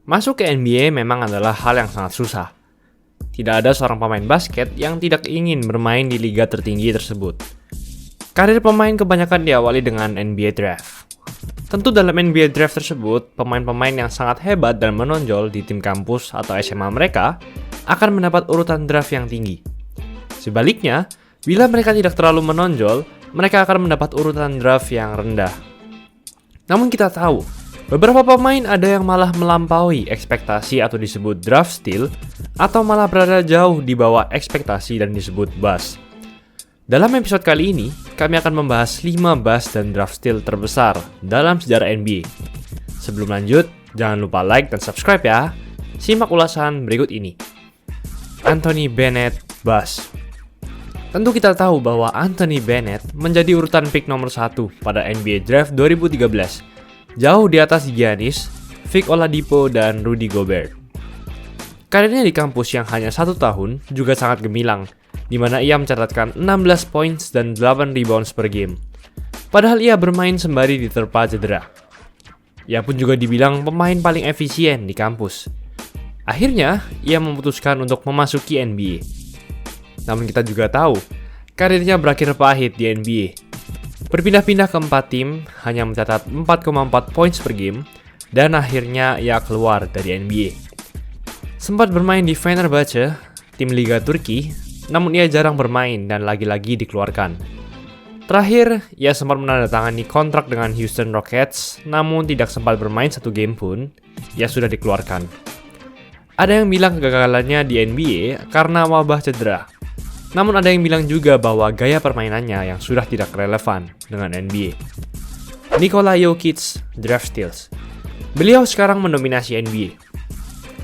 Masuk ke NBA memang adalah hal yang sangat susah. Tidak ada seorang pemain basket yang tidak ingin bermain di liga tertinggi tersebut. Karir pemain kebanyakan diawali dengan NBA Draft. Tentu dalam NBA Draft tersebut, pemain-pemain yang sangat hebat dan menonjol di tim kampus atau SMA mereka akan mendapat urutan draft yang tinggi. Sebaliknya, bila mereka tidak terlalu menonjol, mereka akan mendapat urutan draft yang rendah. Namun kita tahu, beberapa pemain ada yang malah melampaui ekspektasi atau disebut draft steal, atau malah berada jauh di bawah ekspektasi dan disebut bust. Dalam episode kali ini, kami akan membahas 5 bust dan draft steal terbesar dalam sejarah NBA. Sebelum lanjut, jangan lupa like dan subscribe ya. Simak ulasan berikut ini. Anthony Bennett bust. Tentu kita tahu bahwa Anthony Bennett menjadi urutan pick nomor 1 pada NBA Draft 2013. Jauh di atas Giannis, Vic Oladipo, dan Rudy Gobert. Karirnya di kampus yang hanya 1 tahun juga sangat gemilang, di mana ia mencatatkan 16 points dan 8 rebounds per game. Padahal ia bermain sembari diterpa cedera. Ia pun juga dibilang pemain paling efisien di kampus. Akhirnya, ia memutuskan untuk memasuki NBA. Namun kita juga tahu, karirnya berakhir pahit di NBA. Berpindah-pindah ke 4 tim, hanya mencatat 4,4 points per game, dan akhirnya ia keluar dari NBA. Sempat bermain di Fenerbahce, tim Liga Turki, namun ia jarang bermain dan lagi-lagi dikeluarkan. Terakhir, ia sempat menandatangani kontrak dengan Houston Rockets, namun tidak sempat bermain 1 game pun, ia sudah dikeluarkan. Ada yang bilang kegagalannya di NBA karena wabah cedera. Namun ada yang bilang juga bahwa gaya permainannya yang sudah tidak relevan dengan NBA. Nikola Jokic draft steals. Beliau sekarang mendominasi NBA.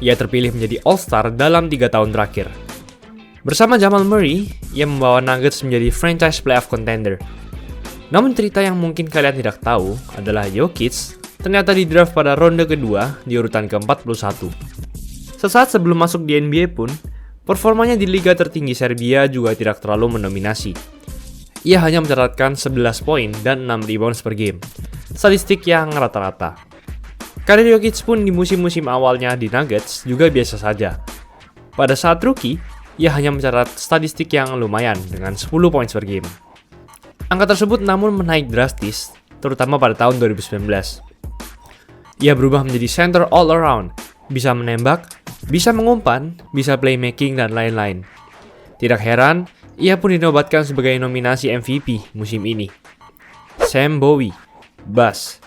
Ia terpilih menjadi All-Star dalam 3 tahun terakhir. Bersama Jamal Murray, ia membawa Nuggets menjadi franchise playoff contender. Namun cerita yang mungkin kalian tidak tahu adalah Jokic ternyata di draft pada ronde kedua di urutan ke-41. Sesaat sebelum masuk di NBA pun, performanya di liga tertinggi Serbia juga tidak terlalu mendominasi. Ia hanya mencatatkan 11 poin dan 6 rebounds per game, statistik yang rata-rata. Karir Jokic pun di musim-musim awalnya di Nuggets juga biasa saja. Pada saat rookie, ia hanya mencatat statistik yang lumayan dengan 10 points per game. Angka tersebut namun menaik drastis, terutama pada tahun 2019. Ia berubah menjadi center all around, bisa menembak, bisa mengumpan, bisa playmaking, dan lain-lain. Tidak heran, ia pun dinobatkan sebagai nominasi MVP musim ini. Sam Bowie, bust.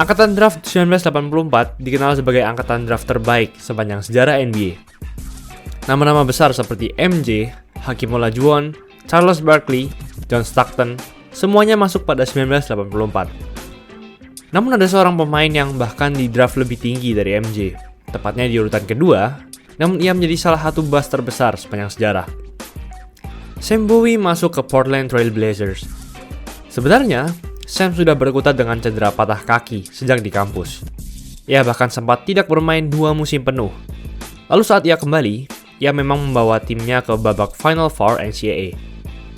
Angkatan draft 1984 dikenal sebagai angkatan draft terbaik sepanjang sejarah NBA. Nama-nama besar seperti MJ, Hakeem Olajuwon, Charles Barkley, John Stockton, semuanya masuk pada 1984. Namun ada seorang pemain yang bahkan di draft lebih tinggi dari MJ, tepatnya di urutan kedua, namun ia menjadi salah satu bust terbesar sepanjang sejarah. Sam Bowie masuk ke Portland Trail Blazers. Sebenarnya, Sam sudah berkutat dengan cedera patah kaki sejak di kampus. Ia bahkan sempat tidak bermain 2 musim penuh. Lalu saat ia kembali, ia memang membawa timnya ke babak Final Four NCAA.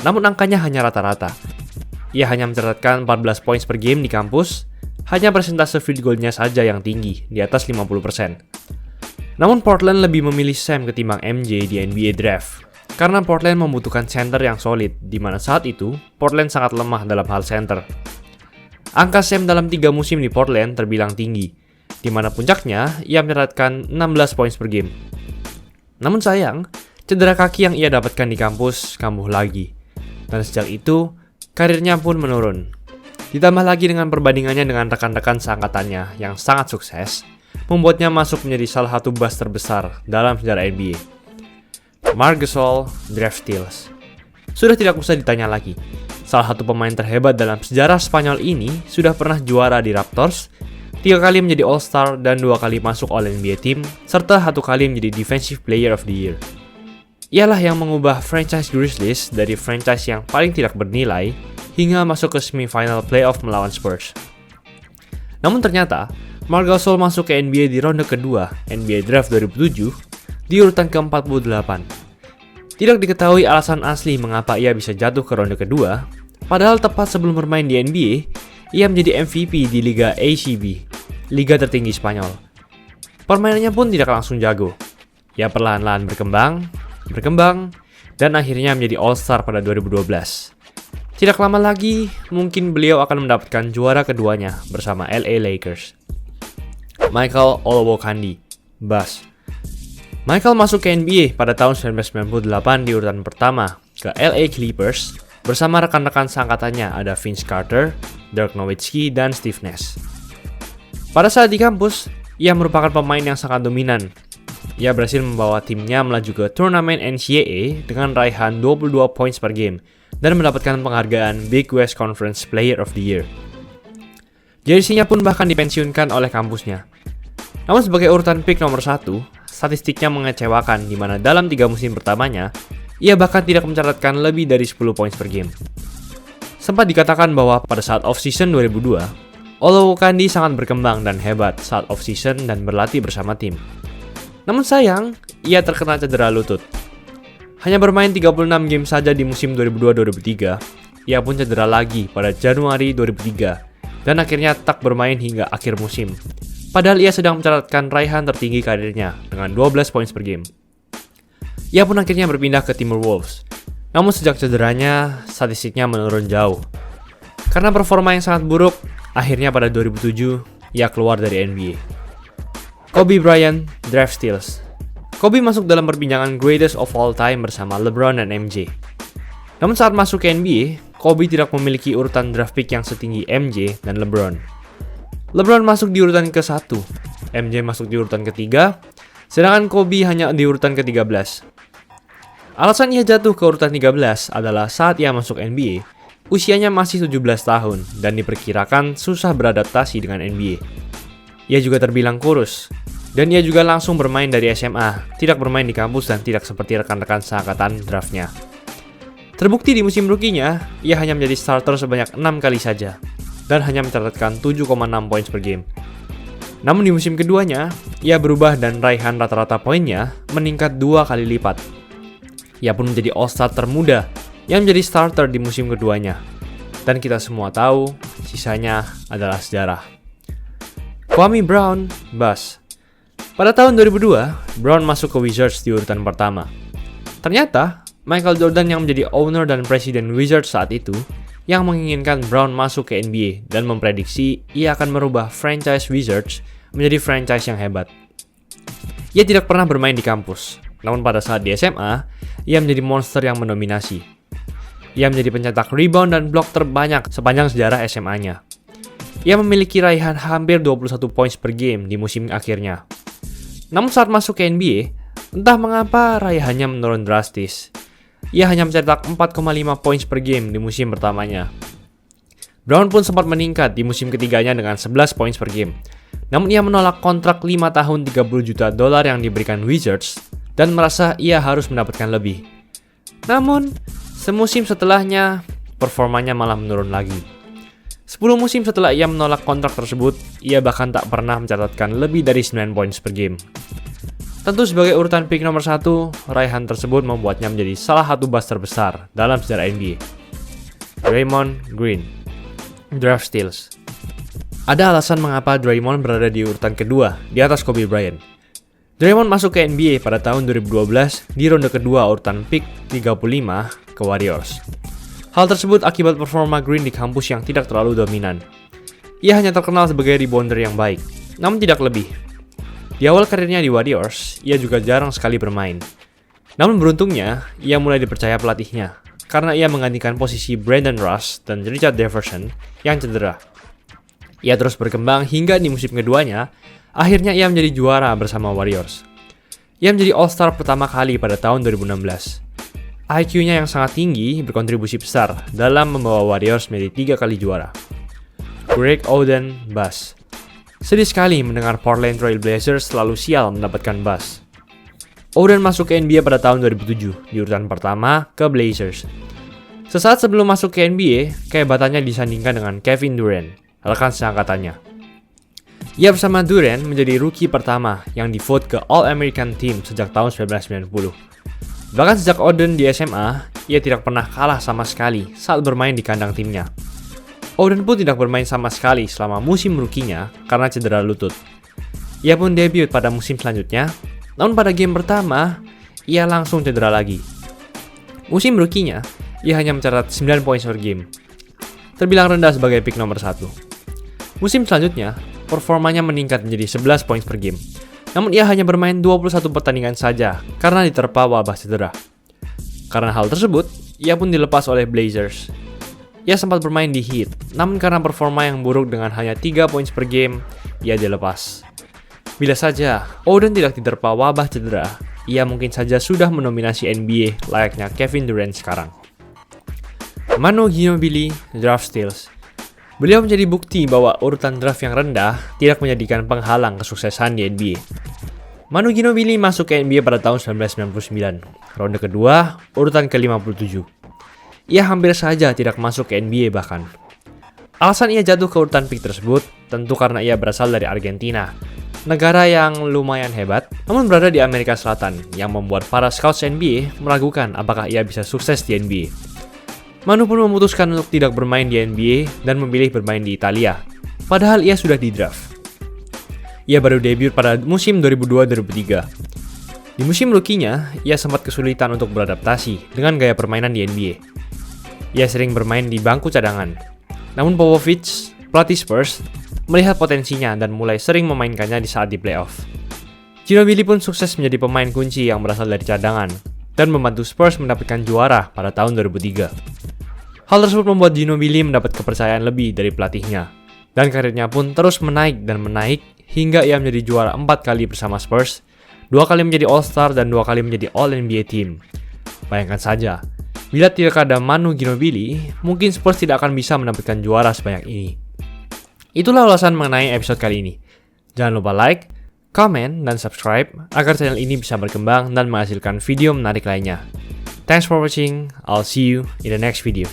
Namun angkanya hanya rata-rata. Ia hanya mencatatkan 14 points per game di kampus, hanya persentase field goal-nya saja yang tinggi, di atas 50%. Namun Portland lebih memilih Sam ketimbang MJ di NBA Draft, karena Portland membutuhkan center yang solid, di mana saat itu Portland sangat lemah dalam hal center. Angka Sam dalam 3 musim di Portland terbilang tinggi, di mana puncaknya ia mencatatkan 16 points per game. Namun sayang, cedera kaki yang ia dapatkan di kampus kambuh lagi, dan sejak itu karirnya pun menurun. Ditambah lagi dengan perbandingannya dengan rekan-rekan seangkatannya yang sangat sukses, membuatnya masuk menjadi salah satu bust terbesar dalam sejarah NBA. Marc Gasol draft steals. Sudah tidak usah ditanya lagi, salah satu pemain terhebat dalam sejarah Spanyol ini sudah pernah juara di Raptors, 3 kali menjadi All-Star dan 2 kali masuk All-NBA Team, serta 1 kali menjadi Defensive Player of the Year. Ialah yang mengubah franchise Grizzlies dari franchise yang paling tidak bernilai hingga masuk ke semifinal playoff melawan Spurs. Namun ternyata, Marc Gasol masuk ke NBA di ronde kedua NBA Draft 2007 di urutan ke-48. Tidak diketahui alasan asli mengapa ia bisa jatuh ke ronde kedua, padahal tepat sebelum bermain di NBA, ia menjadi MVP di Liga ACB, Liga tertinggi Spanyol. Permainannya pun tidak langsung jago. Ia perlahan-lahan berkembang, dan akhirnya menjadi All-Star pada 2012. Tidak lama lagi, mungkin beliau akan mendapatkan juara keduanya bersama LA Lakers. Michael Olowokandi, Bass. Michael masuk ke NBA pada tahun 1998 di urutan pertama ke LA Clippers bersama rekan-rekan seangkatannya ada Vince Carter, Dirk Nowitzki, dan Steve Nash. Pada saat di kampus, ia merupakan pemain yang sangat dominan. Ia berhasil membawa timnya melaju ke turnamen NCAA dengan raihan 22 points per game dan mendapatkan penghargaan Big West Conference Player of the Year. Jersey-nya pun bahkan dipensiunkan oleh kampusnya. Namun sebagai urutan pick nomor 1, statistiknya mengecewakan di mana dalam 3 musim pertamanya, ia bahkan tidak mencatatkan lebih dari 10 points per game. Sempat dikatakan bahwa pada saat off-season 2002, Olowokandi sangat berkembang dan hebat saat off-season dan berlatih bersama tim. Namun sayang, ia terkena cedera lutut. Hanya bermain 36 game saja di musim 2002-2003, ia pun cedera lagi pada Januari 2003 dan akhirnya tak bermain hingga akhir musim. Padahal ia sedang mencatatkan raihan tertinggi karirnya dengan 12 points per game. Ia pun akhirnya berpindah ke Timberwolves. Namun sejak cederanya, statistiknya menurun jauh. Karena performa yang sangat buruk, akhirnya pada 2007, ia keluar dari NBA. Kobe Bryant, Draft Steals. Kobe masuk dalam perbincangan greatest of all time bersama LeBron dan MJ. Namun saat masuk ke NBA, Kobe tidak memiliki urutan draft pick yang setinggi MJ dan LeBron. LeBron masuk di urutan ke-1, MJ masuk di urutan ke-3, sedangkan Kobe hanya di urutan ke-13. Alasan ia jatuh ke urutan 13 adalah saat ia masuk NBA, usianya masih 17 tahun dan diperkirakan susah beradaptasi dengan NBA. Ia juga terbilang kurus, dan ia juga langsung bermain dari SMA, tidak bermain di kampus dan tidak seperti rekan-rekan seangkatan draftnya. Terbukti di musim rookie-nya, ia hanya menjadi starter sebanyak 6 kali saja, dan hanya mencatatkan 7,6 points per game. Namun di musim keduanya, ia berubah dan raihan rata-rata poinnya meningkat 2 kali lipat. Ia pun menjadi All-Star termuda yang menjadi starter di musim keduanya. Dan kita semua tahu, sisanya adalah sejarah. Kwame Brown, Bass. Pada tahun 2002, Brown masuk ke Wizards di urutan pertama. Ternyata, Michael Jordan yang menjadi owner dan presiden Wizards saat itu, yang menginginkan Brown masuk ke NBA dan memprediksi ia akan merubah franchise Wizards menjadi franchise yang hebat. Ia tidak pernah bermain di kampus, namun pada saat di SMA, ia menjadi monster yang mendominasi. Ia menjadi pencetak rebound dan blok terbanyak sepanjang sejarah SMA-nya. Ia memiliki raihan hampir 21 points per game di musim akhirnya. Namun saat masuk ke NBA, entah mengapa raihannya menurun drastis. Ia hanya mencetak 4,5 points per game di musim pertamanya. Brown pun sempat meningkat di musim ketiganya dengan 11 points per game. Namun ia menolak kontrak 5 tahun $30 juta yang diberikan Wizards dan merasa ia harus mendapatkan lebih. Namun, semusim setelahnya, performanya malah menurun lagi. 10 musim setelah ia menolak kontrak tersebut, ia bahkan tak pernah mencatatkan lebih dari 9 points per game. Tentu sebagai urutan pick nomor 1, raihan tersebut membuatnya menjadi salah satu bust terbesar dalam sejarah NBA. Draymond Green, Draft Steals. Ada alasan mengapa Draymond berada di urutan kedua di atas Kobe Bryant. Draymond masuk ke NBA pada tahun 2012 di ronde kedua urutan pick 35 ke Warriors. Hal tersebut akibat performa Green di kampus yang tidak terlalu dominan. Ia hanya terkenal sebagai rebounder yang baik, namun tidak lebih. Di awal karirnya di Warriors, ia juga jarang sekali bermain. Namun beruntungnya, ia mulai dipercaya pelatihnya, karena ia menggantikan posisi Brandon Rush dan Richard Jefferson yang cedera. Ia terus berkembang hingga di musim keduanya, akhirnya ia menjadi juara bersama Warriors. Ia menjadi All-Star pertama kali pada tahun 2016. IQ-nya yang sangat tinggi berkontribusi besar dalam membawa Warriors menjadi 3 kali juara. Greg Oden, Bass. Sedih sekali mendengar Portland Trail Blazers selalu sial mendapatkan Bass. Oden masuk ke NBA pada tahun 2007 di urutan pertama ke Blazers. Sesaat sebelum masuk ke NBA, kehebatannya disandingkan dengan Kevin Durant, rekan seangkatannya. Ia bersama Durant menjadi rookie pertama yang di-vote ke All-American Team sejak tahun 1990. Bahkan sejak Oden di SMA, ia tidak pernah kalah sama sekali saat bermain di kandang timnya. Oden pun tidak bermain sama sekali selama musim rookie-nya karena cedera lutut. Ia pun debut pada musim selanjutnya, namun pada game pertama, ia langsung cedera lagi. Musim rookie-nya, ia hanya mencatat 9 poin per game. Terbilang rendah sebagai pick nomor 1. Musim selanjutnya, performanya meningkat menjadi 11 poin per game. Namun ia hanya bermain 21 pertandingan saja karena diterpa wabah cedera. Karena hal tersebut, ia pun dilepas oleh Blazers. Ia sempat bermain di Heat, namun karena performa yang buruk dengan hanya 3 poin per game, ia dilepas. Bila saja Oden tidak diterpa wabah cedera, ia mungkin saja sudah mendominasi NBA layaknya Kevin Durant sekarang. Manu Ginobili Draft Steals. Beliau menjadi bukti bahwa urutan draft yang rendah tidak menjadikan penghalang kesuksesan di NBA. Manu Ginobili masuk ke NBA pada tahun 1999, ronde kedua, urutan ke-57. Ia hampir saja tidak masuk ke NBA bahkan. Alasan ia jatuh ke urutan pick tersebut tentu karena ia berasal dari Argentina, negara yang lumayan hebat, namun berada di Amerika Selatan, yang membuat para scouts NBA meragukan apakah ia bisa sukses di NBA. Manu pun memutuskan untuk tidak bermain di NBA dan memilih bermain di Italia, padahal ia sudah di draft. Ia baru debut pada musim 2002-2003. Di musim rookie-nya, ia sempat kesulitan untuk beradaptasi dengan gaya permainan di NBA. Ia sering bermain di bangku cadangan. Namun Popovich, pelatih Spurs, melihat potensinya dan mulai sering memainkannya di saat di playoff. Ginobili pun sukses menjadi pemain kunci yang berasal dari cadangan dan membantu Spurs mendapatkan juara pada tahun 2003. Hal tersebut membuat Ginobili mendapat kepercayaan lebih dari pelatihnya, dan karirnya pun terus menaik dan menaik hingga ia menjadi juara 4 kali bersama Spurs, 2 kali menjadi All-Star dan 2 kali menjadi All-NBA Team. Bayangkan saja, bila tidak ada Manu Ginobili, mungkin Spurs tidak akan bisa mendapatkan juara sebanyak ini. Itulah ulasan mengenai episode kali ini. Jangan lupa like, comment, dan subscribe agar channel ini bisa berkembang dan menghasilkan video menarik lainnya. Thanks for watching, I'll see you in the next video.